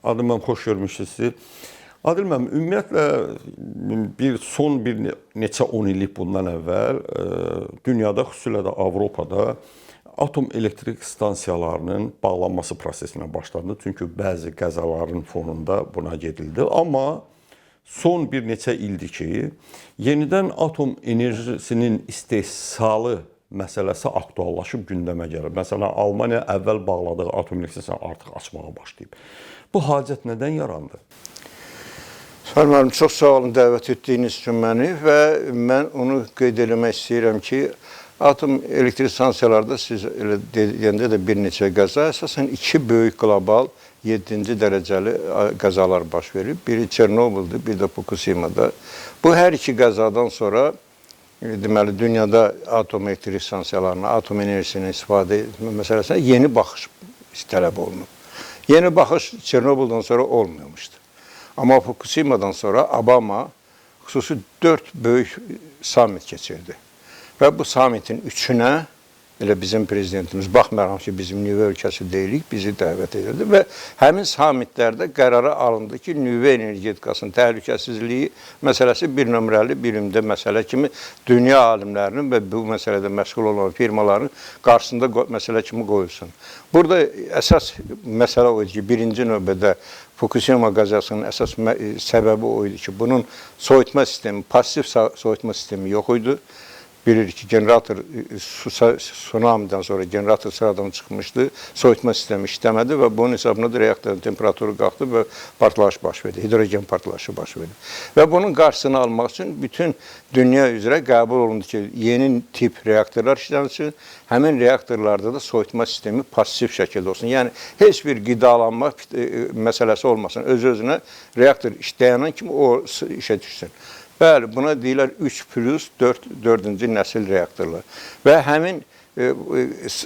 Adil müəllim, xoş görmüşsünüz sizi. Adil müəllim, ümumiyyətlə son bir neçə 10 illik bundan əvvəl dünyada, xüsusilə də Avropada atom elektrik stansiyalarının bağlanması prosesinə başlandı. Çünki bəzi qəzaların fonunda buna gedildi. Amma son bir neçə ildir ki, yenidən atom enerjisinin istehsalı məsələsi aktuallaşıb gündəmə gəlir. Məsələn, Almaniya əvvəl bağladığı atom elektrik artıq açmağa başlayıb. Bu hacət nədən yarandı? Sayın müəllim, çox sağ olun dəvət etdiyiniz üçün məni və mən onu qeyd eləmək istəyirəm ki, atom elektrik stansiyalarda siz elə deyəndə də bir neçə qəza, əsasən iki böyük qlobal 7-ci dərəcəli qəzalar baş verib. Biri Çernobıldır, bir də Fukushima'da. Bu hər iki qəzadan sonra deməli dünyada atom elektrik stansiyalarına, atom enerjisinin istifadə etmə məsələsində yeni baxış tələb olunub. Yeni baxış Çernobıldan sonra olmamışdı. Amma Fukushima'dan sonra Obama xüsusi 4 böyük samit keçirdi. Və bu samitin üçünə elə bizim prezidentimiz, baxmayaraq ki, bizim nüvə ölkəsi deyilik, bizi dəvət edirdi və həmin samitlərdə qərara alındı ki, nüvə energetikasının təhlükəsizliyi məsələsi bir nömrəli birimdə məsələ kimi dünya alimlərinin və bu məsələdə məşğul olan firmaların qarşısında məsələ kimi qoyulsun. Burada əsas məsələ o idi ki, birinci növbədə Fukushima qəzasının əsas səbəbi o idi ki, bunun soyutma sistemi, pasif soyutma sistemi yox idi. Bilirik ki, generator tsunamidən sonra generator sıradan çıxmışdı, soyutma sistemi işləmədi və bunun hesabına da reaktorun temperaturu qalxdı və partlayış baş verdi, hidrogen partlayışı baş verdi. Və bunun qarşısını almaq üçün bütün dünya üzrə qəbul olundu ki, yeni tip reaktorlar işlənsin, həmin reaktorlarda da soyutma sistemi pasif şəkildə olsun. Yəni, heç bir qidalanma məsələsi olmasın, öz-özünə reaktor işləyənən kimi o işə düşsün. Bəli, buna deyirlər 3+4-cü nəsil reaktorlar. Və həmin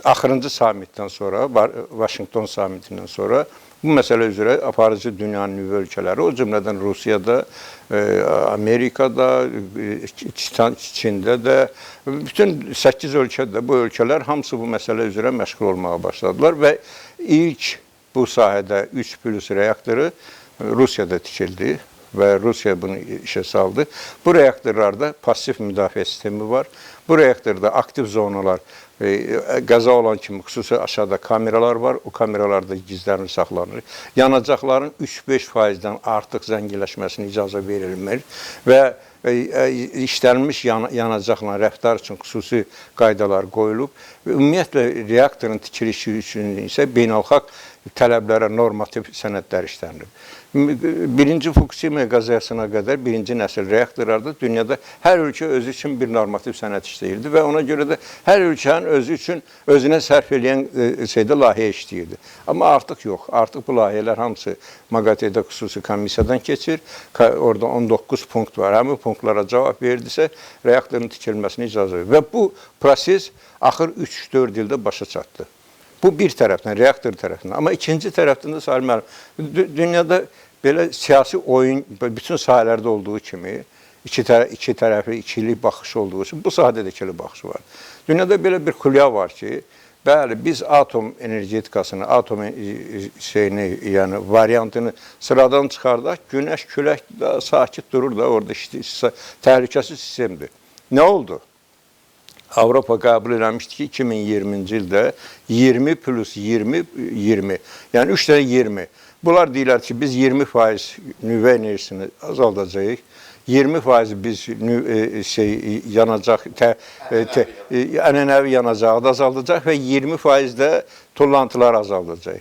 axırıncı samitdən sonra, Vaşinqton samitindən sonra bu məsələ üzrə aparıcı dünyanın nüvə ölkələri, o cümlədən Rusiyada, Amerikada, Çində də, bütün 8 ölkədə bu ölkələr hamısı bu məsələ üzrə məşğul olmağa başladılar və ilk bu sahədə 3+ reaktoru Rusiyada tikildi və Rusiya bunu işə saldı. Bu reaktorlarda pasif müdafiə sistemi var. Bu reaktorda aktiv zonalar, qəza olan kimi xüsusi aşağıda kameralar var. O kameralarda gizlənir, saxlanır. Yanacaqların 3-5%-dən artıq zənginləşməsinə icazə verilmir və işlənmiş yanacaqla rəftar üçün xüsusi qaydalar qoyulub. Ümumiyyətlə, reaktorun tikilişi üçün isə beynəlxalq tələblərə normativ sənədlər işlənir. Birinci Fukushima qəzasına qədər birinci nəsil reaktorlarda dünyada hər ölkə özü üçün bir normativ sənəd işləyirdi və ona görə də hər ölkənin özü üçün özünə sərf edən layihə işləyirdi. Amma artıq yox. Artıq bu layihələr hamısı MAQATE-də xüsusi komissiyadan keçir. Orada 19 punkt var. Həmin punktlara cavab verdisə, reaktorun tikilməsinə icazə verir. Və bu proses axır 3-4 ildə başa çatdı. Bu bir tərəfdən, reaktor tərəfindən. Amma ikinci tərəfdən də Sayın müəllim, dünyada belə siyasi oyun bütün sahələrdə olduğu kimi iki tərəfli, ikili baxış olduğu üçün bu sahədə də ikili baxış var. Dünyada belə bir xülya var ki, bəli, biz atom energetikasını, atom yəni variantını sıradan çıxardaq, günəş külək də sakit durur da orada təhlükəsiz sistemdir. Nə oldu? Avropa qəbul eləmişdi ki, 2020-ci ildə 20+20, yəni 3 dənə 20. Bunlar deyirlər ki, biz 20% nüvə enerjisini azaldacağıq, 20% biz yanacaq, ənənəvi yanacağı da azaldacaq və 20% də tullantılar azaldacaq.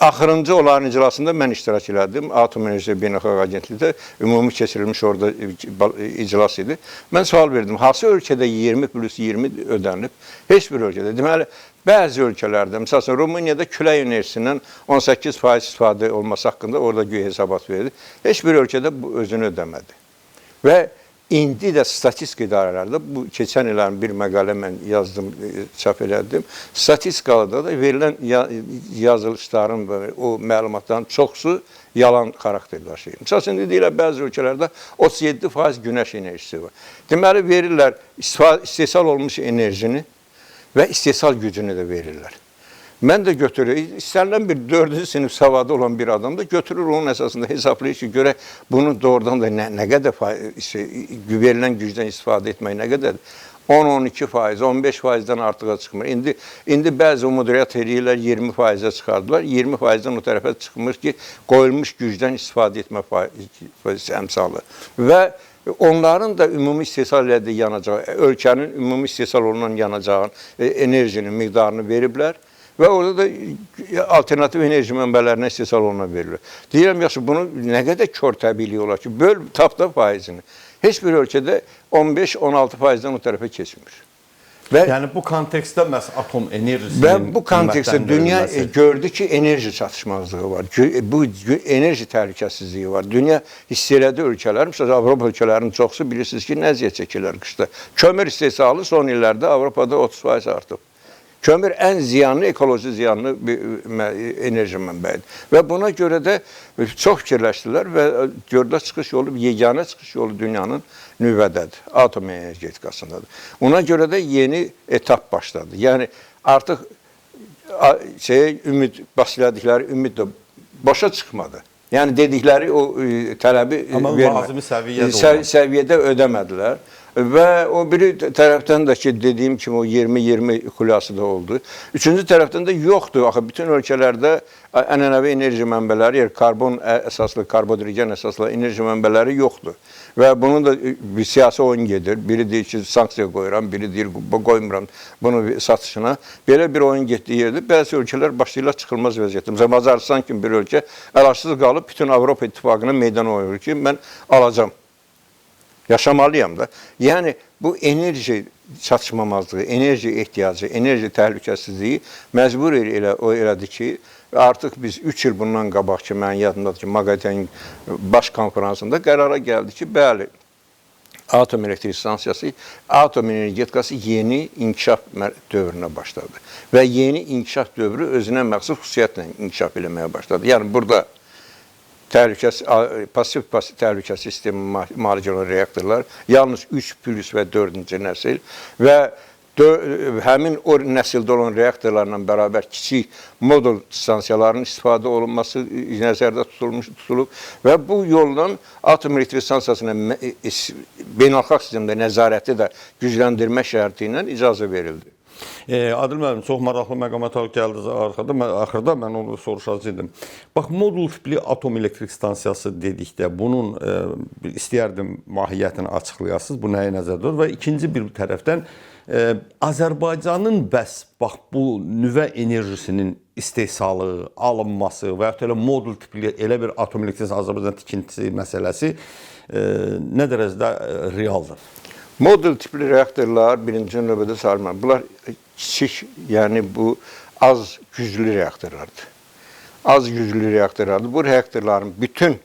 Axırıncı onların iclasında mən iştirak elədim. Atom Enerjisi Beynəlxalq Agentlikdə ümumi keçirilmiş orada iclas idi. Mən sual verdim, hansı ölkədə 20+20 ödənilib? Heç bir ölkədə. Deməli, bəzi ölkələrdə, məsələn, Rumuniyada külək enerjisindən 18% istifadə olması haqqında orada güya hesabat verdi. Heç bir ölkədə bu özünü ödəmədi. Və indi də statistik idarələrdə, bu keçən illərin bir məqalə mən yazdım, çap elədim. Statistikada da verilən yazılışların və o məlumatların çoxsu yalan xarakter daşıyır. Məsələn, deyirlər, bəzi ölkələrdə 37% günəş enerjisi var. Deməli, verirlər istehsal olmuş enerjini və istehsal gücünü də verirlər. Mən də götürür, istənilən bir 4-cü sinif savadı olan bir adam da götürür onun əsasında hesablayır ki, görə bunu doğrudan da nə qədər verilən gücdən istifadə etmək nə qədər 10-12%, 15%-dən artığa çıxmır. İndi bəzi müdiriyyət eləyirlər 20%-ə çıxardılar. 20%-dən o tərəfə çıxmır ki, qoyulmuş gücdən istifadə etmə əmsalı. Və onların da ümumi istehsal elədiyi yanacağı, ölkənin ümumi istehsal olunan yanacağın enerjinin miqdarını veriblər. Və orada da alternativ enerji mənbələrinə istehsal oluna verilir. Deyirəm, yaxşı, bunu nə qədər kör təbiilik olar ki, böl tapda faizini. Heç bir ölkədə 15-16%-dən o tərəfə keçmir. Yəni bu kontekstdə məhz atom enerjisinin və bu kontekstdə dünya gördü ki, enerji çatışmazlığı var. Bu enerji təhlükəsizliyi var. Dünya hiss elədi ölkələr, məsələn, Avropa ölkələrinin çoxsu bilirsiniz ki, nə əziyyət çəkirlər qışda. Kömür istehsalı son illərdə Avropada 30% artıb. Kömür ən ziyanlı, ekoloji ziyanlı bir enerji mənbəyidir. Və buna görə də çox fikirləşdilər və gördülər çıxış yolu, yeganə çıxış yolu dünyanın nüvədədir, atom energetikasındadır. Ona görə də yeni etap başladı. Yəni artıq bəslədikləri ümid də başa çıxmadı. Yəni dedikləri o tələbi səviyyədə ödəmədilər. Və o biri tərəfdən də ki, dediyim kimi o 20-20 xülyası da oldu. Üçüncü tərəfdən də yoxdur. Axı, bütün ölkələrdə ənənəvi enerji mənbələri, karbon əsaslı, karbodigen əsaslı enerji mənbələri yoxdur. Və bunun da bir siyasi oyun gedir. Biri deyir ki, sanksiya qoyuram, biri deyir, qoymuram bunu satışına. Belə bir oyun getdiyi yerdə bəzi ölkələr başlayırlar çıxılmaz vəziyyətdə. Məsələn, Macaristan kimi bir ölkə əlacsız qalıb bütün Avropa İttifaqına meydan oyur ki, mən alacam. Yaşamalıyam da. Yəni, bu enerji çatışmamazlığı, enerji ehtiyacı, enerji təhlükəsizliyi məcbur elədi ki, artıq biz 3 il bundan qabaq ki, mənim yadımdadır ki, MAGATE'nin baş konferansında qərara gəldi ki, bəli, atom elektrik stansiyası, atom energetikası yeni inkişaf dövrünə başladı. Və yeni inkişaf dövrü özünə məxsus xüsusiyyətlə inkişaf eləməyə başladı. Yəni, burada pasif təhlükəsizlik sistemi malik olan reaktorlar yalnız 3 plus və 4-cü nəsil və həmin o nəsildə olan reaktorlarla bərabər kiçik modul stansiyalarının istifadə olunması nəzərdə tutulub və bu yolla atom elektrik stansiyasına beynəlxalq sistemdə nəzarəti də gücləndirmə şərti ilə icazə verildi. Adil müəllim, çox maraqlı məqama gəldi axırda mən onu soruşacaqdım. Bax, modul tipli atom elektrik stansiyası dedikdə bunun istəyərdim mahiyyətini açıqlayasınız, bu nəyə nəzərdə olur və ikinci bir tərəfdən Azərbaycanın bəs bax bu nüvə enerjisinin istehsalı, alınması və ya elə modul tipli elə bir atom elektrik Azərbaycan tikintisi məsələsi nə dərəcədə realdır? Modul tipli reaktorlar birinci növbədə sayılmır. Bunlar kiçik, yəni bu az güclü reaktorlardır. Az güclü reaktorlardır. Bu reaktorların bütün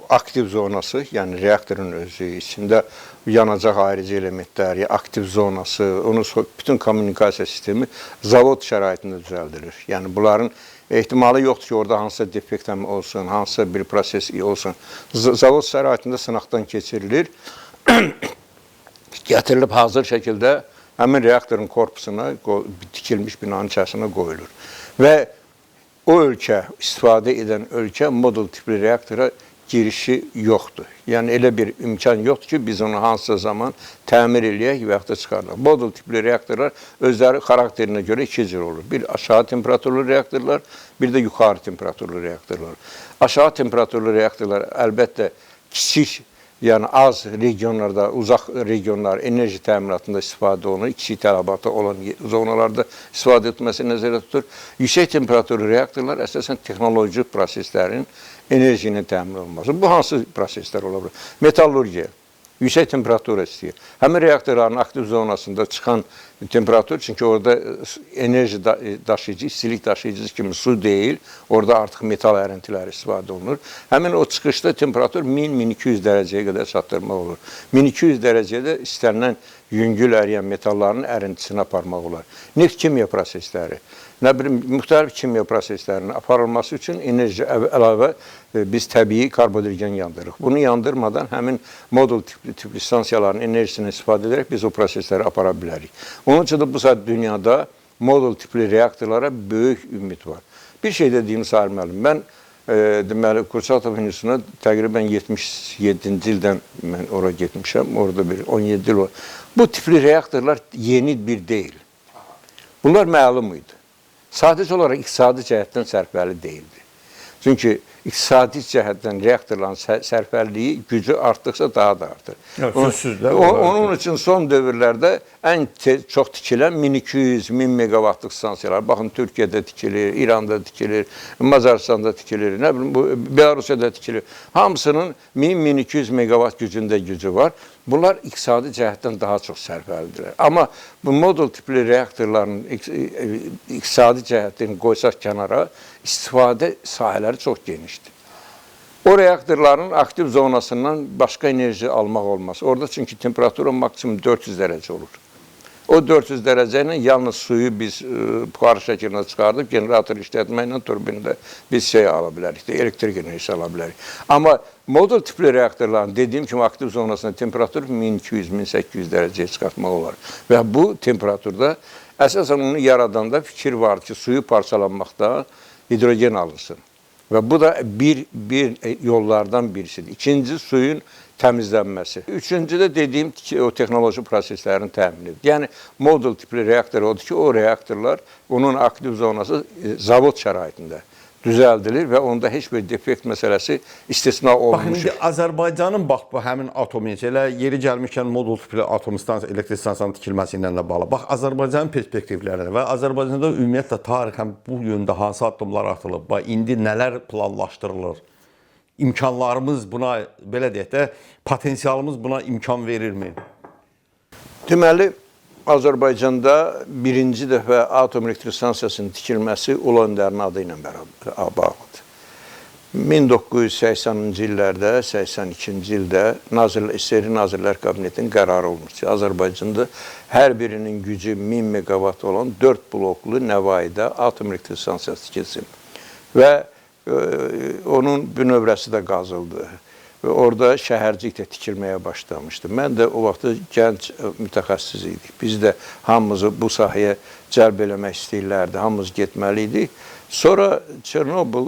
aktiv zonası, yəni reaktorun özü, içində yanacaq ayrıcı elementləri, aktiv zonası, onun bütün kommunikasiya sistemi zavod şəraitində düzəldilir. Yəni bunların ehtimalı yoxdur ki, orada hansısa defekt olsun, hansısa bir proses olsun. Zavod şəraitində sınaqdan keçirilir. Gətirilib hazır şəkildə həmin reaktorun korpusuna, tikilmiş binanın içərisinə qoyulur. Və o ölkə, istifadə edən ölkə modul tipli reaktora girişi yoxdur. Yəni, elə bir imkan yoxdur ki, biz onu hansısa zaman təmir eləyək və yaxud da çıxarılaq. Modul tipli reaktorlar özləri xarakterinə görə iki cür olur. Bir aşağı temperaturlu reaktorlar, bir də yuxarı temperaturlu reaktorlar. Aşağı temperaturlu reaktorlar əlbəttə kiçik, yəni az regionlarda, uzaq regionlar enerji təminatında istifadə olunur, kiçik tələbatı olan zonalarda istifadə etməsi nəzərdə tutulur. Yüksək temperaturlu reaktorlar əsasən texnoloji proseslərin enerji ilə təmin olunması. Bu hansı proseslər ola bilər? Metallurgiya, yüksək temperatura istəyir. Həmin reaktorların aktiv zonasında çıxan temperatur, çünki orada enerji daşıyıcı, istilik daşıyıcısı kimi su deyil, orada artıq metal ərintiləri istifadə olunur. Həmin o çıxışda temperatur 1000-1200 dərəcəyə qədər çatdırmaq olur. 1200 dərəcədə istənilən yüngül əriyən metalların ərintisini aparmaq olar. Neft kimya prosesləri, müxtəlif kimya proseslərinin aparılması üçün enerji əlavə biz təbii karbodigen yandırırıq. Bunu yandırmadan həmin modul tipli stansiyaların enerjisini istifadə edərək biz o prosesləri apara bilərik. Onun üçün də bu saat dünyada modul tipli reaktorlara böyük ümid var. Bir şey də deyim Sahil müəllim, mən deməli Kurçatov Institutuna təqribən 77-ci ildən mən ora getmişəm, orada bir 17 il var. Bu tipli reaktorlar yeni bir deyil. Bunlar məlum idi. Sadəcə olaraq iqtisadi cəhətdən sərfəli deyildi. Çünki iqtisadi cəhətdən reaktorların sərfəlliyi gücü artdıqca daha da artır. Onun üçün son dövrlərdə ən çox tikilən 1200, 1000 meqavatlıq stansiyalar. Baxın, Türkiyədə tikilir, İranda tikilir, Macaristanda tikilir, nə bilim, Belarusiyada tikilir. Hamısının 1000-1200 meqavat gücündə gücü var. Bunlar iqtisadi cəhətdən daha çox sərfəlidirlər. Amma bu modul tipli reaktorların iqtisadi cəhətini qoysaq kənara, istifadə sahələri çox genişdir. O reaktorların aktiv zonasından başqa enerji almaq olmaz. Orada çünki temperatura maksimum 400 dərəcə olur. O 400 dərəcə ilə yalnız suyu biz buxar şəklinə çıxardıb generator işlətməklə turbində biz ala bilərik, elektrik enerjisi ala bilərik. Amma modul tipli reaktorların dediyim kimi aktiv zonasında temperatur 1200-1800 dərəcəyə çıxartmaq olar. Və bu temperaturda əsasən onu yaradanda fikir var ki, suyu parçalanmaqda hidrogen alınsın. Və bu da bir yollardan birisidir. İkinci, suyun təmizlənməsi. Üçüncü də dediyim ki, o texnoloji proseslərin təminidir. Yəni, modul tipli reaktor odur ki, o reaktorlar, onun aktiv zonası zavod şəraitində düzəldilir və onda heç bir defekt məsələsi istisna olmuşdur. Bax, indi Azərbaycanın bax, bu həmin atom elə yeri gəlmişkən modul tipli atom elektrik stansiyanın tikilməsi ilə də bağlı. Bax, Azərbaycanın perspektivlərinə və Azərbaycanda ümumiyyətlə tarixən bu yöndə hansı addımlar atılıb, bax, indi nələr planlaşdırılır? İmkanlarımız buna, belə deyək də, potensialımız buna imkan verirmi? Deməli, Azərbaycanda birinci dəfə atom elektrik stansiyasının tikilməsi Ulu Öndərin adı ilə bağlıdır. 1980-ci illərdə, 82-ci ildə SSR Nazirlər Kabinetinin qərarı olmuş ki, Azərbaycanda hər birinin gücü 1000 meqavat olan 4 bloklu Nəvaidə atom elektrik stansiyası tikilsin. Və onun bünövrəsi də qazıldı. Və orada şəhərcik də tikilməyə başlamışdı. Mən də o vaxtda gənc mütəxəssis idik. Biz də hamımızı bu sahəyə cəlb eləmək istəyirlərdi, hamımız getməliydik. Sonra Çernobıl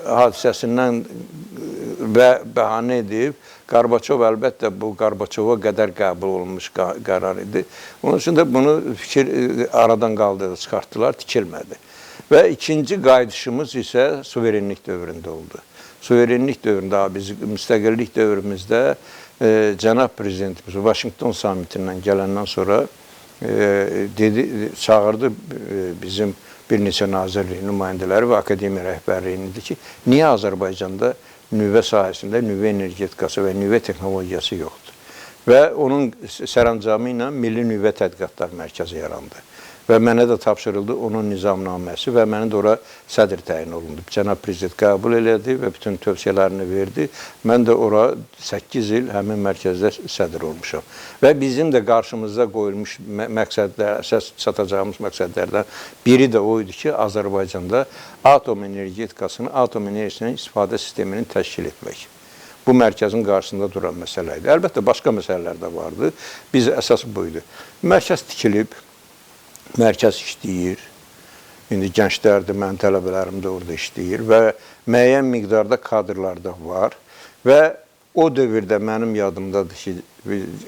hadisəsindən və bəhanə edib, Qarbaçov əlbəttə bu Qarbaçova qədər qəbul olunmuş qərar idi. Onun üçün də bunu fikir aradan qaldırdı, çıxartdılar, tikilmədi. Və ikinci qayıdışımız isə suverenlik dövründə oldu. Suverenlik dövründə, biz müstəqillik dövrümüzdə cənab prezidentimiz Vaşinqton samitindən gələndən sonra çağırdı bizim bir neçə nazirlik nümayəndələri və akademiya rəhbərliyini dedi ki, niyə Azərbaycanda nüvə sahəsində nüvə energetikası və nüvə texnologiyası yoxdur? Və onun sərəncamı ilə Milli Nüvə Tədqiqatlar Mərkəzi yarandı. Və mənə də tapşırıldı onun nizamnaməsi və mənə də ora sədr təyin olundu. Cənab Prezident qəbul elədi və bütün tövsiyələrini verdi. Mən də ora 8 il həmin mərkəzdə sədr olmuşam. Və bizim də qarşımızda qoyulmuş məqsədlər, əsas çatacağımız məqsədlərdən biri də o idi ki, Azərbaycanda atom energetikasını, atom enerjisinin istifadə sistemini təşkil etmək. Bu mərkəzin qarşısında duran məsələ idi. Əlbəttə, başqa məsələlər də vardı. Biz əsas buydu. Mərkəz tikilib, mərkəz işləyir. İndi gənclərdir, mənim tələbələrim də orada işləyir və müəyyən miqdarda kadrlar da var. Və o dövrdə mənim yadımdadır ki,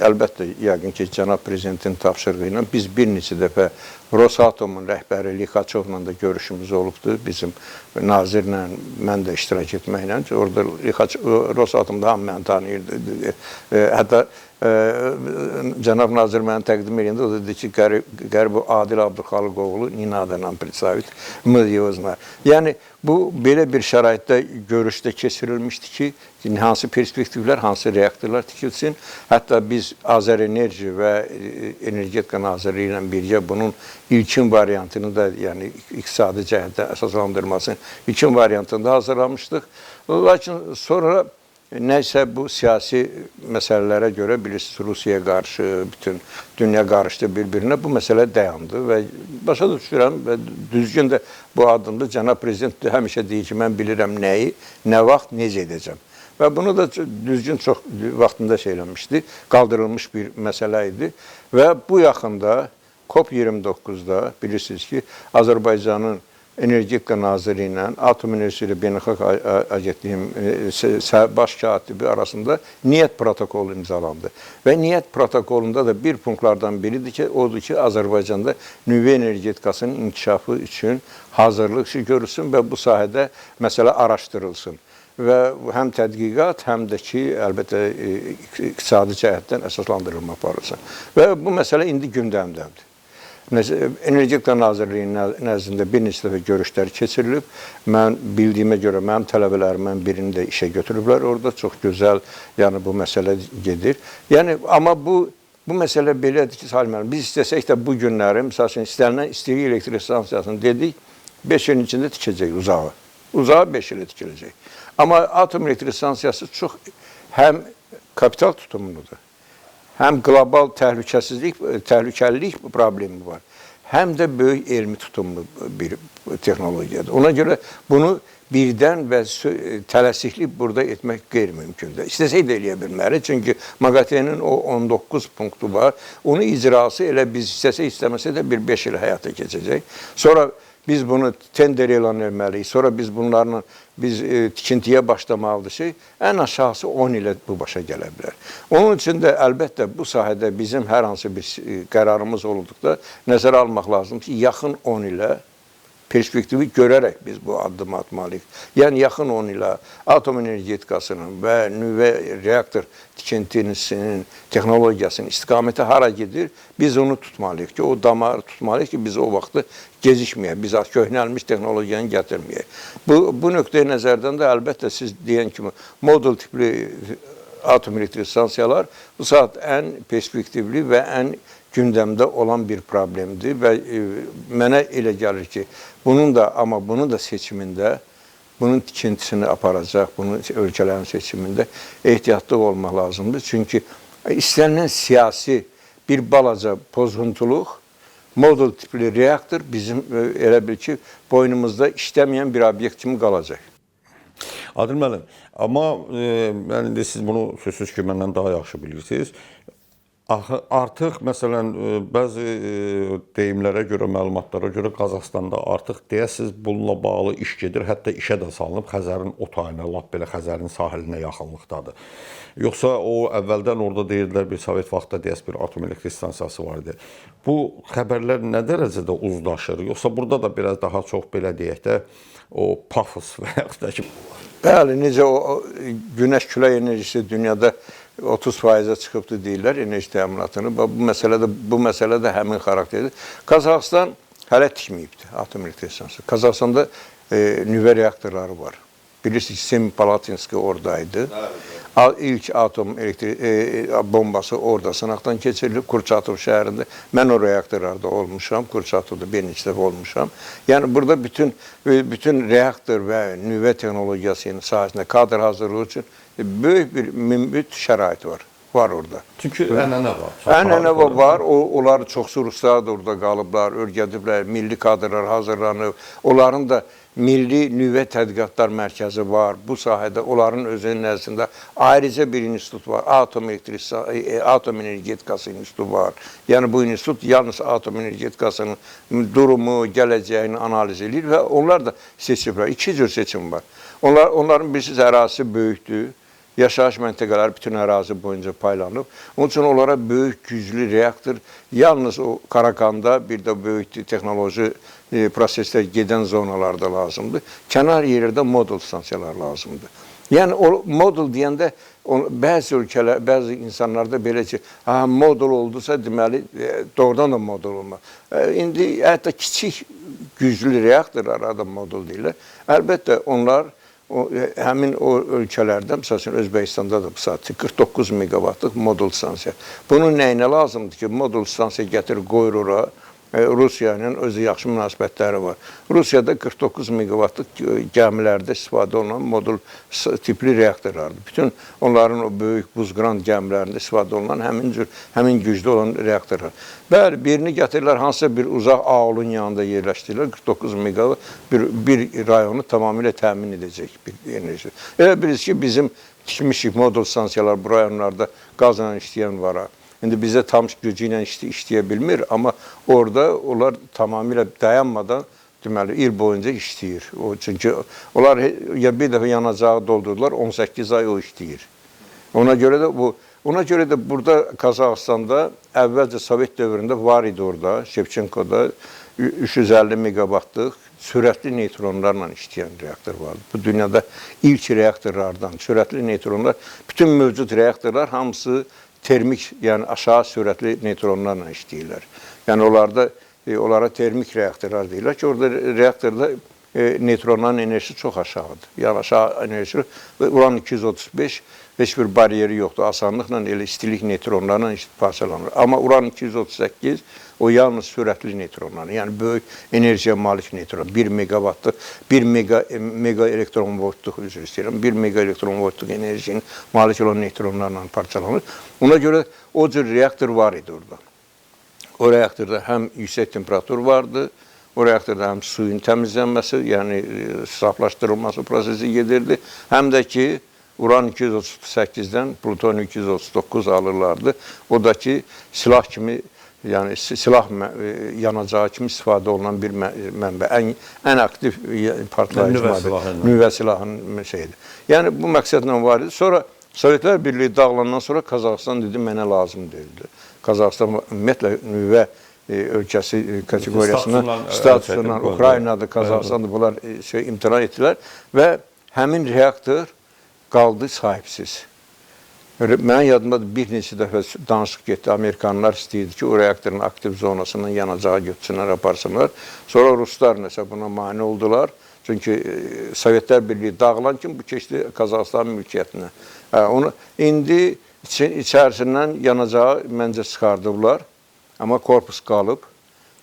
əlbəttə, yəqin ki, cənab prezidentin tapşırığı ilə biz bir neçə dəfə Rosatomun rəhbəri Lixaçovla da görüşümüz olubdur. Bizim nazirlə, mən də iştirak etməklə. Orada Rosatomda hamı məni tanıyırdı. Hətta cənab nazir mənə təqdim edəndə, o da dedi ki, qərib Adil Abdülxalıqoğlu Ninadan представит, мы его знаем. Yəni, bu, belə bir şəraitdə görüşdə keçirilmişdi ki, hansı perspektivlər, hansı reaktorlar tikilsin. Hətta biz Azərenerji və Energetika Nazirliyi ilə birgə bunun ilkin variantını da, yəni iqtisadi cəhətdə əsaslandırmasının ilkin variantını da hazırlamışdıq. Lakin sonra nəysə bu siyasi məsələlərə görə bilirsiniz, Rusiyaya qarşı, bütün dünya qarışdı bir-birinə, bu məsələ dayandı və başa düşürəm və düzgün də bu addımda cənab prezident həmişə deyir ki, mən bilirəm nəyi, nə vaxt, necə edəcəm. Və bunu da düzgün çox vaxtında şeyləmişdi, qaldırılmış bir məsələ idi və bu yaxında COP29'da bilirsiniz ki Azərbaycanın Energetika Naziri ilə Atom Enerjisi ilə Beynəlxalq Agentliyin baş katibi arasında niyyət protokolu imzalandı. Və niyyət protokolunda da bir punktlardan biridir ki, odur ki, Azərbaycanda nüvə energetikasının inkişafı üçün hazırlıq işi görülsün və bu sahədə məsələ araşdırılsın. Və həm tədqiqat, həm də ki, əlbəttə, iqtisadi cəhətdən əsaslandırılma aparılsın. Və bu məsələ indi gündəmdədir. Energetika Nazirliyinin nəzdində bir neçə dəfə görüşlər keçirilib. Mən bildiyimə görə mənim tələbələrimdən birini də işə götürüblər orada. Çox gözəl, yəni bu məsələ gedir. Yəni, amma bu məsələ belədir ki, Salim müəllim, biz istəsək də bu günləri, misal üçün, istənilən istilik elektrik stansiyasını dedik, 5 ilin içində tikəcək uzağı. Uzağı 5 ilə tikiləcək. Amma atom elektrik stansiyası çox həm kapital tutumludur, həm qlobal təhlükəlilik problemi var, həm də böyük elmi tutumlu bir texnologiyadır. Ona görə bunu birdən və tələsikli burada etmək qeyri-mümkündür. İstəsək də eləyə bilmərik, çünki MAQATE-nin o 19 punktu var. Onu icrası elə biz istəməsə də bir 5 il həyata keçəcək. Sonra biz bunu tender elan etməliyik. Sonra biz bunlarla tikintiyə başlamalıdır ki, ən aşağısı 10 ilə bu başa gələ bilər. Onun üçün də əlbəttə bu sahədə bizim hər hansı bir qərarımız olduqda nəzərə almaq lazımdır ki, yaxın 10 ilə perspektivi görərək biz bu addımı atmalıyıq. Yəni, yaxın 10 ilə atom energetikasının və nüvə reaktor tikintisinin texnologiyasının istiqaməti hara gedir, biz onu tutmalıyıq ki, o damarı tutmalıyıq ki, biz o vaxtı gecikməyək, biz köhnəlmiş texnologiyanı gətirməyək. Bu nöqteyi nəzərdən də əlbəttə siz deyən kimi modul tipli atom elektrik stansiyalar bu saat ən perspektivli və ən gündəmdə olan bir problemdir və mənə elə gəlir ki, bunun da seçimində, bunun tikintisini aparacaq, bunun ölkələrin seçimində ehtiyatlı olmaq lazımdır. Çünki istənilən siyasi bir balaca pozğuntuluq, modul tipli reaktor bizim elə bil ki, boynumuzda işləməyən bir obyekt kimi qalacaq. Adil müəllim, amma yəni indi siz bunu sözsüz ki, məndən daha yaxşı bilirsiniz. Artıq, məsələn, bəzi deyimlərə görə, məlumatlara görə Qazaxstanda artıq deyəsiz bununla bağlı iş gedir, hətta işə də salınıb Xəzərin o tayına, lap belə Xəzərin sahilinə yaxınlıqdadır. Yoxsa o əvvəldən orada deyirdilər bir Sovet vaxtda deyəs bir atom elektrik stansiyası var idi. Bu xəbərlər nə dərəcədə uzlaşır? Yoxsa burada da biraz daha çox belə deyək də o pafos və yaxud da ki... Bəli, necə o günəş külək enerjisi dünyada 30%-ə çıxıbdır deyirlər enerji təminatını. Bu məsələ də həmin xarakterdir. Qazaxstan hələ tikməyibdir atom elektrik stansiyası. Qazaxstanda nüvə reaktorları var. Bilirsiniz, Semipalatinski oradaydı. İlk atom elektrik bombası orada sınaqdan keçirilib Kurchatov şəhərində. Mən o reaktorlarda olmuşam, Kurchatovda bir neçə dəfə olmuşam. Yəni, burada bütün reaktor və nüvə texnologiyasının sahəsində kadr hazırlığı üçün böyük bir mümbit şərait var orada. Çünki ənənə var. Ənənə var, onlar çoxsu ruslar da orada qalıblar, örgədiblər, milli kadrlar hazırlanıb. Onların da milli nüvə tədqiqatlar mərkəzi var. Bu sahədə onların özünün nəzdində ayrıca bir institut var. Atom energetikası institutu var. Yəni bu institut yalnız atom energetikasının durumu, gələcəyini analiz edir və onlar da seçiblər. 2 cür seçim var. Onların bilirsiniz ərazisi böyükdür. Yaşayış məntəqələri bütün ərazi boyunca paylanıb. Onun üçün onlara böyük, güclü reaktor yalnız o Qarakanda bir də böyük texnoloji proseslər gedən zonalarda lazımdır. Kənar yerdə modul stansiyalar lazımdır. Yəni o modul deyəndə bəzi ölkələr, bəzi insanlarda belə ki, modul oldusa deməli doğrudan da modul olmaz. İndi hətta kiçik güclü reaktorlara da modul deyirlər. Əlbəttə onlar həmin o ölkələrdə, məsələn, Özbəkistanda da bu saat 49 meqavatlıq modul stansiya. Bunun nəyinə lazımdır ki, modul stansiya gətirir, qoyur ora, Rusiyanın özü yaxşı münasibətləri var. Rusiyada 49 meqavatlıq gəmilərdə istifadə olunan modul tipli reaktorlardır. Bütün onların o böyük buzqıran gəmilərində istifadə olunan həmin güclü olan reaktorlar. Bəli, birini gətirirlər, hansısa bir uzaq AOL-un yanında yerləşdirirlər, 49 meqavat bir rayonu tamamilə təmin edəcək bir enerji. Elə bilirsiniz ki, bizim tikmişik modul stansiyalar bu rayonlarda qazla işləyən var. İndi bizdə tam gücü ilə işləyə bilmir, amma orada onlar tamamilə dayanmadan deməli il boyunca işləyir. Çünki onlar bir dəfə yanacağı doldurdular, 18 ay o işləyir. Ona görə də burada Qazaxıstanda əvvəlcə Sovet dövründə var idi orada, Şevçenkoda 350 megawatlıq sürətli neytronlarla işləyən reaktor vardı. Bu dünyada ilk reaktorlardan sürətli neytronlar, bütün mövcud reaktorlar hamısı termik, yəni aşağı sürətli neytronlarla işləyirlər. Yəni onlara termik reaktorlar deyirlər ki, orada reaktorda neytronların enerjisi çox aşağıdır. Yəni aşağı enerjisi uran-235 heç bir bariyeri yoxdur. Asanlıqla elə istilik neytronlarla parçalanır. Amma uran-238 o yalnız sürətli neytronlar, yəni böyük enerjiyə malik neytron, 1 megawatlıq, 1 mega elektron voltluq, üzr istəyirəm, 1 mega elektron voltluq enerjinin malik olan neytronlarla parçalanır. Ona görə o cür reaktor var idi orada. O reaktorda həm yüksək temperatur vardı, o reaktorda həm suyun təmizlənməsi, yəni saflaşdırılması prosesi gedirdi, həm də ki, uran-238-dən plutonium 239 alırlardı. O da ki, silah kimi, yəni silah yanacağı kimi istifadə olunan bir mənbə. Ən aktiv partlayıcı maddə, nüvə silahının şeyidir. Yəni, bu məqsədlə var idi. Sonra Sovetlər Birliyi dağılandan sonra Qazaxıstan dedi, mənə lazım deyildi. Qazaxıstan ümumiyyətlə nüvə ölkəsi kateqoriyasından, statusundan, Ukraynada, Qazaxıstanda bunlar imtina etdilər və həmin reaktor qaldı sahibsiz. Mənim yadımdadır, bir neçə dəfə danışıq getdi, Amerikanlar istəyirdi ki, o reaktorun aktiv zonasından yanacağı götürsünlər, aparsınlar. Sonra Ruslar nəsə buna mane oldular. Çünki Sovetlər Birliyi dağılan kimi bu keçdi Qazaxıstan mülkiyyətinə. İndi içərisindən yanacağı məncə çıxardıblar, amma korpus qalıb.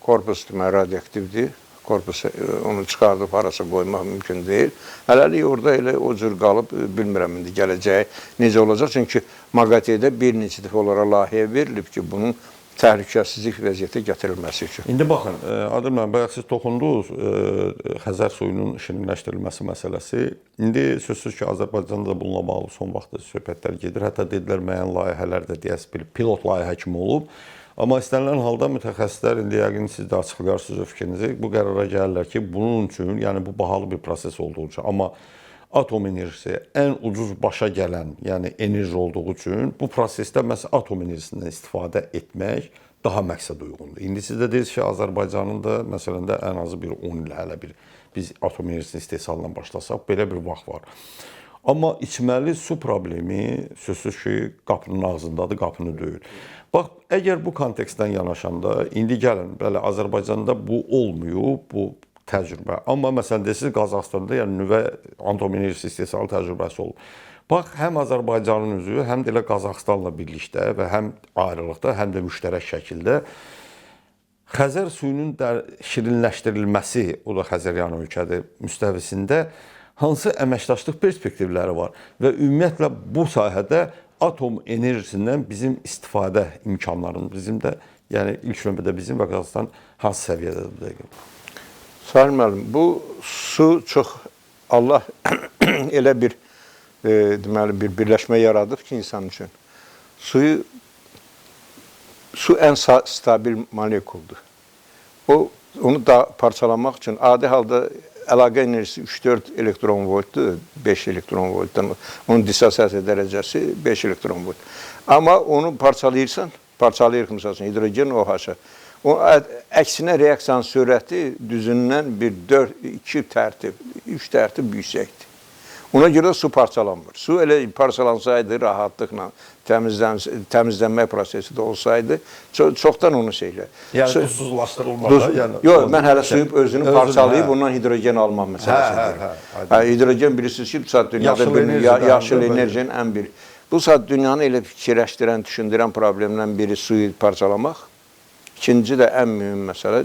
Korpus radioaktivdir. Korpus onu çıxardıb harasa qoymaq mümkün deyil. Hələlik orada elə o cür qalıb, bilmirəm indi gələcəyi necə olacaq. Çünki MAQATE-də bir neçə dəfə onlara layihə verilib ki, bunun təhlükəsizlik vəziyyətə gətirilməsi üçün. İndi baxın, Adil müəllim, bayaq siz toxundunuz Xəzər suyunun şirinləşdirilməsi məsələsi. İndi sözsüz ki, Azərbaycanda da bununla bağlı son vaxtda söhbətlər gedir. Hətta dedilər, müəyyən layihələr də deyəs bir pilot layihə kimi olub. Amma istənilən halda mütəxəssislər, indi yəqin siz də açıqlayarsınız o fikrinizi, bu qərara gəlirlər ki, bunun üçün, yəni bu bahalı bir proses olduğu üçün, amma atom enerjisi ən ucuz başa gələn, yəni enerji olduğu üçün bu prosesdə məhz atom enerjisindən istifadə etmək daha məqsəd uyğundur. İndi siz də deyirsiniz ki, Azərbaycanın da məsələn də ən azı bir 10 il hələ bir biz atom enerjisinin istehsalından başlasaq, belə bir vaxt var. Amma içməli su problemi sözsüz ki, qapının ağzındadır, qapını döyür. Bax, əgər bu kontekstdən yanaşanda, indi gəlin, bəli, Azərbaycanda bu olmuyor, bu təcrübə. Amma məsələn, deyirsiniz, Qazaxıstanda, yəni nüvə atom enerjisi istehsalı təcrübəsi olub. Bax, həm Azərbaycanın özü, həm də elə Qazaxıstanla birlikdə və həm ayrılıqda, həm də müştərək şəkildə Xəzər suyunun şirinləşdirilməsi, o da Xəzəryanı ölkədir, müstəvisində hansı əməkdaşlıq perspektivləri var və ümumiyyətlə bu sahədə atom enerjisindən bizim istifadə imkanlarımız, bizim də, yəni ilk növbədə bizim və Qazaxıstan hansı səviyyədədir? Sayın müəllim, bu su çox, Allah elə bir deməli bir birləşmə yaradıb ki, insan üçün. Su ən stabil molekuldur. Onu da parçalamaq üçün adi halda əlaqə enerjisi 3-4 elektron voltdur, 5 elektron voltdan. Onun dissosiasiya dərəcəsi 5 elektron volt. Amma onu parçalayırsan, parçalayırıq məsəl üçün hidrogen OH. O əksinə reaksiyanın sürəti düzündən bir 2 tərtib, 3 tərtib yüksəkdir. Ona görə su parçalanmır. Su elə parçalansaydı rahatlıqla, təmizlənmə prosesi də olsaydı, çoxdan onu şeylə. Yəni duzsuzlaşdırılmalı. Yox, mən hələ suyu özünü parçalayıb, ondan hidrogen almam məsələsidir. Hidrogen bilirsiniz ki, bu saat dünyada yaşıl enerjinin ən bir. Bu saat dünyanı elə fikirləşdirən, düşündürən problemdən biri suyu parçalamaq. İkinci də ən mühüm məsələ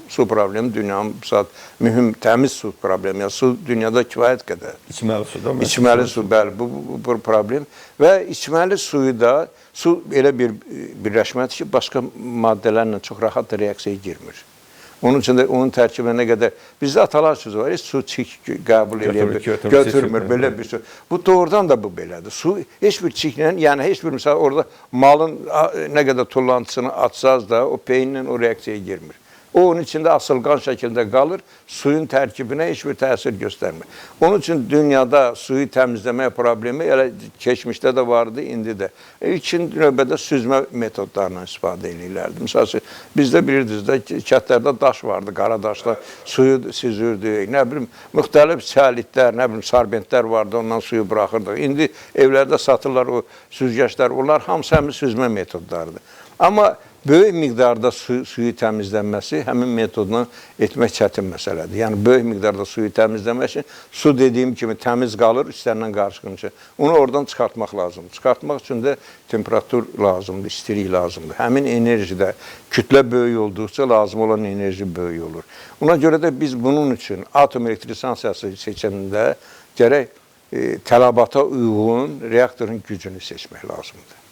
su problemi, dünyanın bu saat mühüm təmiz su problemi. Yəni su dünyada kifayət qədər. İçməli su da mı? İçməli su, bəli, bu problem. Və içməli suyu da, su elə bir birləşmədir ki, başqa maddələrlə çox rahat reaksiyaya girmir. Onun üçün də onun tərkibinə nə qədər bizdə atalar sözü var. Su çik qəbul edir, götürmür belə bir söz. Bu doğrudan da bu belədir. Su heç bir çiklə, yəni heç bir misal orada malın nə qədər tullantısını atsaz da o peyinlə o reaksiyaya girmir. O onun içində asılqan şəkildə qalır, suyun tərkibinə heç bir təsir göstərmir. Onun üçün dünyada suyu təmizləmə problemi elə keçmişdə də vardı, indi də. İkinci növbədə süzmə metodlarından istifadə edirlərdi. Məsəl üçün, bizdə bilirsiniz də kətlərdə daş vardı, qara daşlar suyu süzürdü, nə bilim, müxtəlif çəlitlər, nə bilim, sarbentlər vardı, ondan suyu buraxırdıq. İndi evlərdə satırlar o süzgəçlər, onlar hamısı həmin süzmə metodlarıdır. Amma böyük miqdarda suyu təmizlənməsi həmin metodla etmək çətin məsələdir. Yəni, böyük miqdarda suyu təmizləmək üçün su dediyim kimi təmiz qalır, üstlərindən qarışqın üçün. Onu oradan çıxartmaq lazımdır. Çıxartmaq üçün də temperatur lazımdır, istilik lazımdır. Həmin enerji də kütlə böyük olduqca lazım olan enerji böyük olur. Ona görə də biz bunun üçün atom elektrik stansiyası seçimində gərək tələbata uyğun reaktorun gücünü seçmək lazımdır.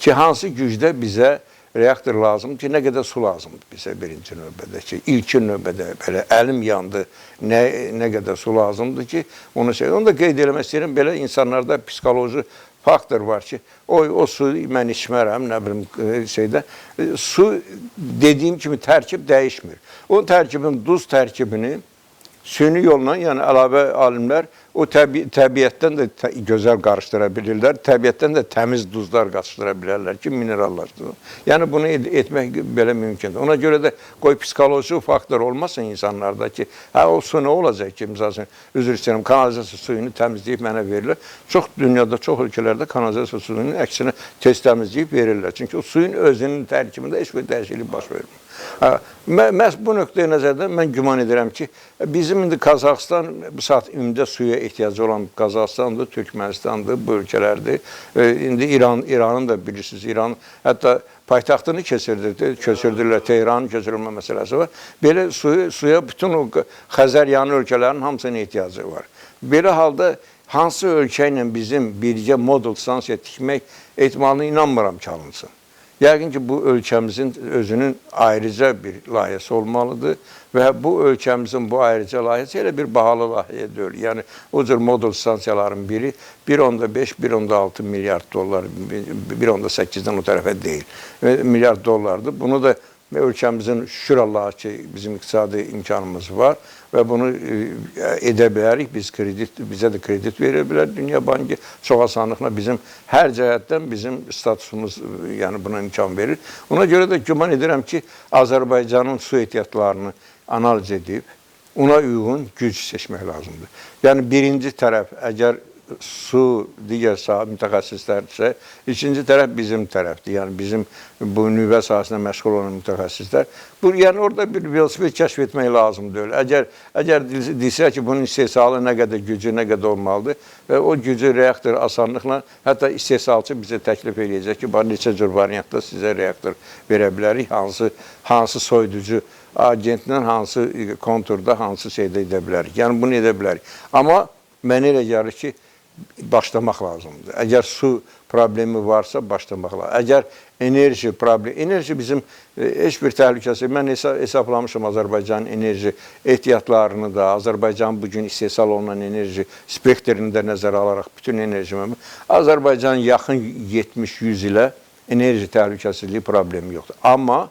Ki, hansı gücdə bizə reaktor lazımdır ki, nə qədər su lazımdır bizə birinci növbədə ki, ilkin növbədə belə əlim yandı, nə qədər su lazımdır ki, onu da qeyd eləmək istəyirəm, belə insanlarda psixoloji faktor var ki, o su mən içmərəm, nə bilim su dediyim kimi tərkib dəyişmir. O tərkibin duz tərkibini süni yolla, yəni əlavə alimlər o təbiətdən də gözəl qarışdıra bilirlər, təbiətdən də təmiz duzlar qarışdıra bilərlər ki, minerallaşdırır. Yəni, bunu etmək belə mümkündür. Ona görə də qoy psixoloji faktor olmasın insanlarda ki, o su nə olacaq ki, misal üçün, üzr istəyirəm, kanalizasiya suyunu təmizləyib mənə verirlər. Çox dünyada, çox ölkələrdə kanalizasiya suyunun əksinə tez təmizləyib verirlər. Çünki o suyun özünün tərkibində heç bir dəyişiklik baş vermir. Məhz bu nöqtəyə nəzərdən mən güman edirəm ki, bizim indi Qazaxıstan, bu saat ümumdə suya ehtiyacı olan Qazaxıstandır, Türkmenistandır, bu ölkələrdir. İndi İranın da bilirsiniz, İran hətta paytaxtını köçürdülər, Tehranın köçürülmə məsələsi var. Belə suya bütün o Xəzər yanı ölkələrin hamısının ehtiyacı var. Belə halda hansı ölkə ilə bizim birgə model stansiya tikmək ehtimalına inanmıram ki, alınsın. Yəqin ki, bu ölkəmizin özünün ayrıca bir layihəsi olmalıdır və bu ölkəmizin bu ayrıca layihəsi elə bir bahalı layihə deyil. Yəni, o cür model stansiyaların biri 1.5, 1.6 milyard dollar, 1.8-dən o tərəfə deyil, milyard dollardır. Bunu da ölkəmizin şükür Allah'a ki, bizim iqtisadi imkanımız var və bunu edə bilərik. Bizə də kredit verə bilər Dünya Bankı. Çox asanlıqla bizim hər cəhətdən bizim statusumuz yəni buna imkan verir. Ona görə də güman edirəm ki, Azərbaycanın su ehtiyatlarını analiz edib, ona uyğun güc seçmək lazımdır. Yəni birinci tərəf, əgər su, digər sahə mütəxəssislərdirsə, ikinci tərəf bizim tərəfdir. Yəni, bizim bu nüvə sahəsində məşğul olan mütəxəssislər. Yəni, orada bir velosiped kəşf etmək lazımdır. Əgər desək ki, bunun istehsalı nə qədər gücü, nə qədər olmalıdır və o gücü reaktor asanlıqla, hətta istehsalçı bizə təklif edəcək ki, neçə cür variantda sizə reaktor verə bilərik, hansı soyuducu agentlə, hansı konturda, hansı şeydə edə bilərik. Yəni, bunu edə bilərik. Amma mənə elə gəlir ki, başlamaq lazımdır. Əgər su problemi varsa, başlamaq lazımdır. Əgər enerji problemi, enerji bizim heç bir təhlükəsi, mən hesaplamışım Azərbaycanın enerji ehtiyatlarını da, Azərbaycan bugün istehsal olunan enerji spektrini də nəzərə alaraq bütün enerjimi, Azərbaycan yaxın 70-100 ilə enerji təhlükəsizliyi problemi yoxdur. Amma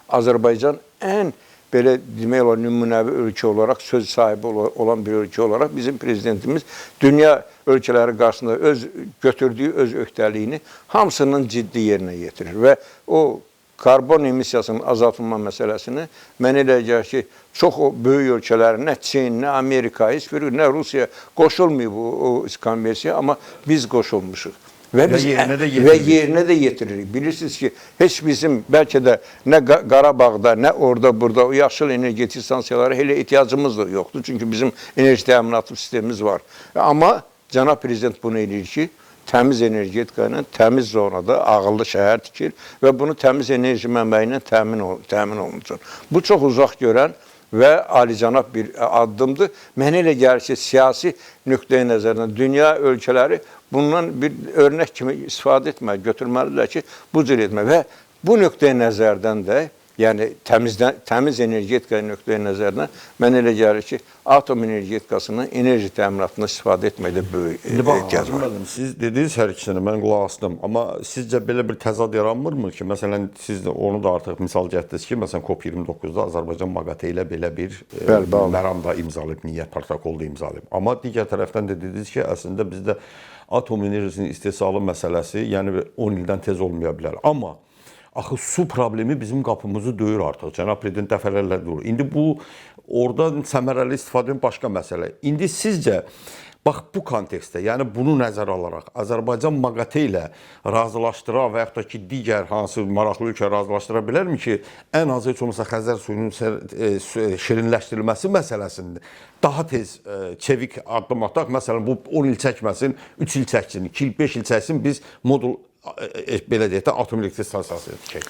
Azərbaycan ən belə demək olar, nümunəvi ölkə olaraq, söz sahibi olan bir ölkə olaraq bizim prezidentimiz dünya ölkələri qarşısında götürdüyü öz öhdəliyini hamısının ciddi yerinə yetirir və o karbon emissiyasının azaltılma məsələsini mən elə gəlir ki, çox böyük ölkələrin, nə Çin, nə Amerika, heç biri, nə Rusiya qoşulmayıb o konvensiyaya, amma biz qoşulmuşuq. Və yerinə də yetiririk. Bilirsiniz ki, heç bizim bəlkə də nə Qarabağda, nə orada, burada o yaşıl energetik stansiyalara elə ehtiyacımız da yoxdur. Çünki bizim enerji təminatı sistemimiz var. Amma cənab prezident bunu edir ki, təmiz energetika ilə təmiz zonada ağıllı şəhər tikir və bunu təmiz enerji mənbəyi ilə təmin olunur. Bu çox uzaq görən və alicənab bir addımdır. Mənə elə gəlir ki, siyasi nöqteyi nəzərdən dünya ölkələri bundan bir örnək kimi istifadə etməli, götürməlidirlər ki, bu cür etmək və bu nöqteyi nəzərdən də yəni təmiz energetika nöqteyi nəzərindən mən elə gəlir ki, atom energetikasının enerji təminatında istifadə etməkdə böyük ehtiyac var. Siz dediniz hər ikisini, mən qulaq asdım. Amma sizcə belə bir təzad yaranmırmı ki, məsələn, siz də onu da artıq misal gətirdiniz ki, məsələn, COP29-da Azərbaycan MAQATE ilə belə bir məramda imzalayıb, niyyət protokolu da imzalayıb. Amma digər tərəfdən də dediniz ki, əslində bizdə atom enerjisinin istehsalı məsələsi, yəni 10 ildən tez olmaya bilər. Amma axı su problemi bizim qapımızı döyür artıq. Cənab prezident dəfələrlə deyir. İndi bu orada səmərəli istifadənin başqa məsələ. İndi sizcə bax bu kontekstdə, yəni bunu nəzərə alaraq Azərbaycan MAQATE ilə razılaşdıra və yaxud da ki, digər hansı maraqlı ölkə razılaşdıra bilərmi ki, ən azı heç olmasa Xəzər suyunun şirinləşdirilməsi məsələsində daha tez çevik addım ataq. Məsələn, bu 10 il çəkməsin, 3 il çəksin, 2 il, 5 il çəksin, biz modul belə deyək də atom elektrik stansiyası tikək.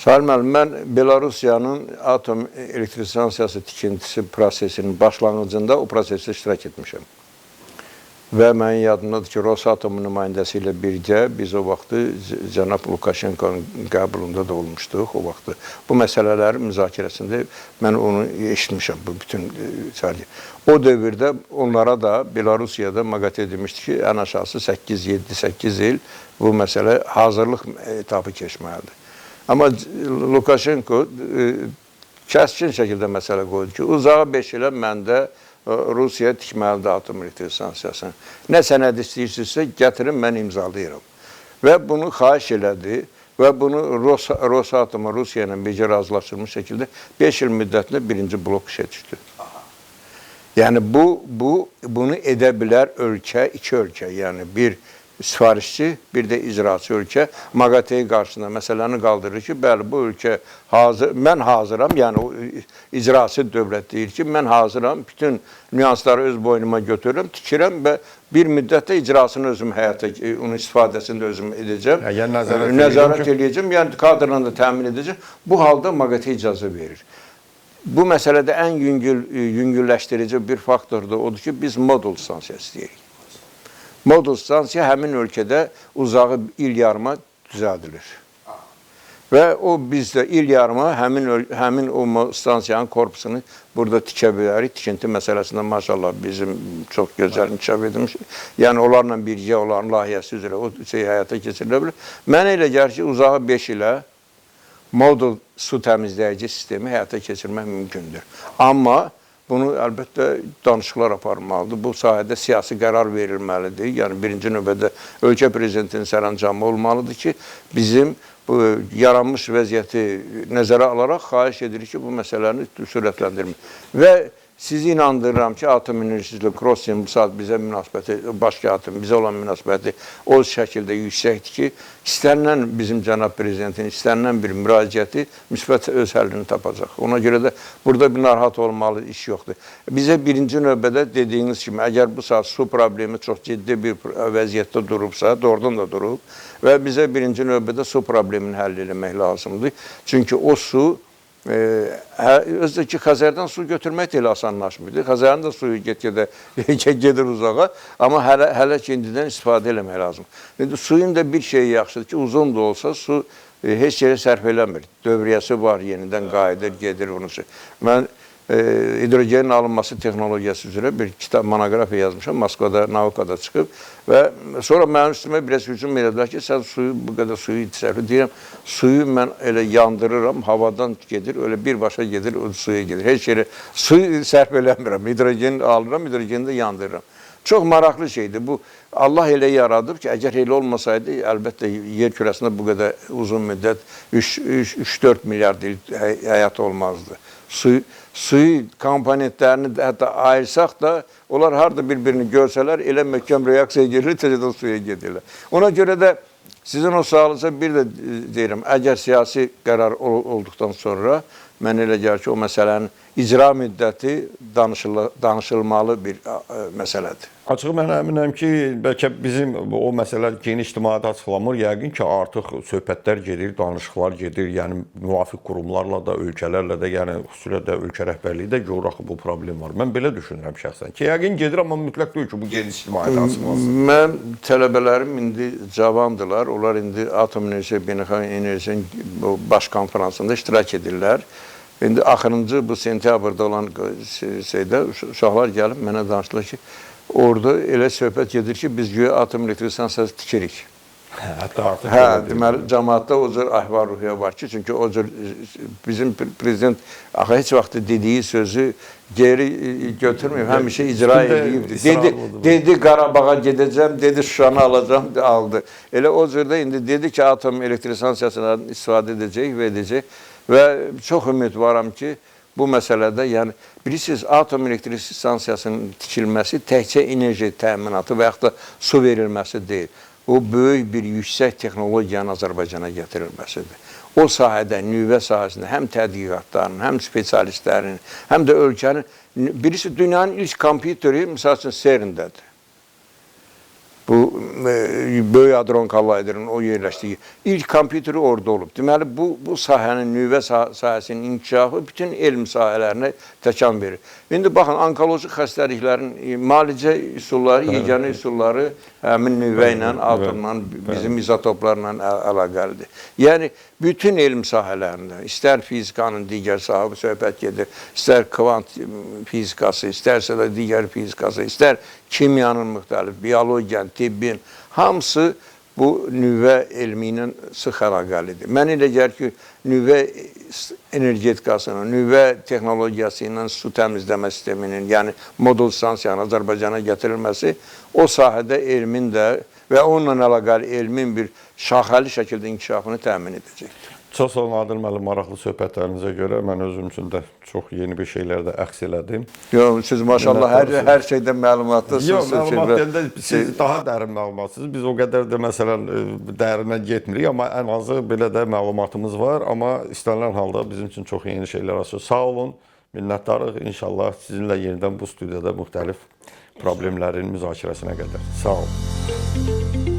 Sahil müəllim, mən Belarusiyanın atom elektrik stansiyası tikintisi prosesinin başlanğıcında o prosesdə iştirak etmişəm. Və mənim yadımdadır ki, Rosatomun nümayəndəsi ilə birgə biz o vaxtı cənab Lukashenkonun qəbulunda da olmuşduq. O vaxtı bu məsələlərin müzakirəsində mən onu eşitmişəm, bu bütün sadəcə. O dövrdə onlara da Belarusiyada MAQATE demişdi ki, ən aşağısı 8-7-8 il bu məsələ hazırlıq etapı keçməlidir. Amma Lukashenko kəskin şəkildə məsələ qoydu ki, uzağa 5 ilə məndə Rusiya tikməlidir atom elektrik stansiyasını. Nə sənəd istəyirsinizsə, gətirin, mən imzalayıram. Və bunu xahiş elədi və bunu Rosatoma Rusiya ilə birgə razılaşdırmış şəkildə 5 il müddətində birinci blok işə düşdü. Yəni, bunu edə bilər ölkə, iki ölkə, yəni bir sifarişçi, bir də icraçı ölkə MAQATE qarşısında məsələni qaldırır ki, bəli, bu ölkə hazır, mən hazıram, yəni icraçı dövlət deyir ki, mən hazıram, bütün nüansları öz boynuma götürürəm, tikirəm və bir müddətdə icrasını özüm həyata, onun istifadəsini də özüm edəcəm, nəzarət edəcəm, yəni kadrla da təmin edəcəm. Bu halda MAQATE icazə verir. Bu məsələdə ən yüngülləşdirici bir faktor da odur ki, biz modul stansiyası deyirik. Modul stansiya həmin ölkədə uzağı il yarıma düzəldilir. Və o bizdə il yarıma həmin o stansiyanın korpusunu burada tikə bilərik. Tikinti məsələsində maşallah bizim çox gözəl inkişaf edilmiş. Yəni onlarla birgə olan layihəsi üzrə o həyata keçirilə bilər. Mənə elə gəlir ki, uzağı 5 ilə modul su təmizləyici sistemi həyata keçirmək mümkündür. Amma bunu əlbəttə danışıqlar aparılmalıdır. Bu sahədə siyasi qərar verilməlidir. Yəni birinci növbədə ölkə prezidentinin sərəncamı olmalıdır ki, bizim bu yaranmış vəziyyəti nəzərə alaraq xahiş edirik ki, bu məsələni sürətləndirmək. Və sizi inandırıram ki, atom enerjisi ilə Krossiyanın bu saat bizə münasibəti, başqa atom bizə olan münasibəti o şəkildə yüksəkdir ki, istənilən bizim cənab prezidentin istənilən bir müraciəti müsbət öz həllini tapacaq. Ona görə də burada bir narahat olmalı iş yoxdur. Bizə birinci növbədə dediyiniz kimi, əgər bu saat su problemi çox ciddi bir vəziyyətdə durubsa, doğrudan da durub və bizə birinci növbədə su problemini həll eləmək lazımdır. Çünki o su özdə ki, Xəzərdən su götürmək də elə asanlaşmırdı. Xəzərin də suyu gedir uzağa, amma hələ ki, indidən istifadə eləmək lazım. İndi suyun da bir şeyi yaxşıdır ki, uzun da olsa su heç yerə sərf eləmir. Dövriyyəsi var, yenidən qayıdır, gedir onu. Mən hidrogenin alınması texnologiyası üzrə bir kitab, monografiya yazmışam, Moskvada, Naukada çıxıb və sonra mənim üstümə biraz hücum edədilər ki, sən bu qədər suyu sərf deyirəm, suyu mən elə yandırıram, havadan gedir, öyle birbaşa gedir, o suya gedir. Heç yeri suyu sərf eləmirəm, hidrogeni alıram, hidrogeni də yandırıram. Çox maraqlı şeydir. Bu Allah elə yaradıb ki, əgər elə olmasaydı, əlbəttə yer kürəsində bu qədər uzun müddət 3-4 milyard il həyat olmazdı. Suyu komponentlərini hətta ayırsaq da, onlar harada bir-birini görsələr, elə möhkəm reaksiya gedirlər, təcədən suya gedirlər. Ona görə də sizin o sualınıza bir də deyirəm, əgər siyasi qərar olduqdan sonra, mən elə gəlir ki, o məsələnin icra müddəti danışılmalı bir məsələdir. Açığı mən əminəm ki, bəlkə bizim o məsələlər geniş ictimaiyyətə açıqlamır. Yəqin ki, artıq söhbətlər gedir, danışıqlar gedir. Yəni müvafiq qurumlarla da, ölkələrlə də, yəni xüsusilə də ölkə rəhbərliyi də görür axı bu problem var. Mən belə düşünürəm şəxsən ki, yəqin gedir, amma mütləq deyil ki, bu geniş ictimaiyyətə açıqlansın. Mən tələbələrim indi cavandılar. Onlar indi Atom Enerjisi, Beynəlxalq Enerjinin baş konferansında iştirak edirlər. İndi axırıncı bu sentyabrda olan şeydə uşaqlar gəlib mənə danışdılar ki, orada elə söhbət gedir ki, biz güya atom elektrik stansiyası tikirik. Hətta artıq deməli, cəmaatda o cür əhval-ruhiyyə var ki, çünki o cür bizim prezident axı heç vaxt dediyi sözü geri götürməyib, həmişə icra edibdir. Dedi Qarabağa gedəcəm, dedi Şuşanı alacam, aldı. Elə o cürdə indi dedi ki, atom elektrik stansiyasından istifadə edəcək və edəcək və çox ümidvaram ki, bu məsələdə, yəni, bilirsiniz, atom elektrik stansiyasının tikilməsi təkcə enerji təminatı və yaxud da su verilməsi deyil. O, böyük bir yüksək texnologiyanın Azərbaycana gətirilməsidir. O sahədə, nüvə sahəsində həm tədqiqatların, həm spesialistlərin, həm də ölkənin, birisi dünyanın ilk kompüteri, misal üçün, CERN-dədir. Bu, Böyük Hadron Kollaiderinin o yerləşdiyi ilk kompüteri orada olub. Deməli, bu sahənin, nüvə sahəsinin inkişafı bütün elm sahələrinə təkan verir. İndi baxın, onkoloji xəstəliklərin müalicə üsulları, yeganə üsulları həmin nüvə ilə, atomla, bizim izotoplarla əlaqəlidir. Yəni, bütün elm sahələrində, istər fizikanın digər sahibi söhbət gedir, istər kvant fizikası, istərsə də digər fizikası, istər kimyanın müxtəlif, biologiyanın, tibbin, hamısı bu nüvə elmi ilə sıx əlaqəlidir. Mən elə gəlir ki, nüvə energetikasının, nüvə texnologiyası ilə su təmizləmə sisteminin, yəni modul stansiyanın Azərbaycana gətirilməsi o sahədə elmin də və onunla əlaqəli elmin bir şaxəli şəkildə inkişafını təmin edəcəkdir. Çox sağ olun, Adil müəllim, maraqlı söhbətlərinizə görə mən özüm üçün də çox yeni bir şeylər də əks elədim. Yox, siz maşallah hər şeydən məlumatlısınız. Yox, məlumat deyəndə siz daha dərin məlumatsınız. Biz o qədər də məsələn dərinə getmirik, amma ən azı belə də məlumatımız var. Amma istənilən halda bizim üçün çox yeni şeylər açır. Sağ olun, minnətdarıq. İnşallah sizinlə yenidən bu studiyada müxtəlif problemlərin müzakirəsinə qədər. Sağ olun.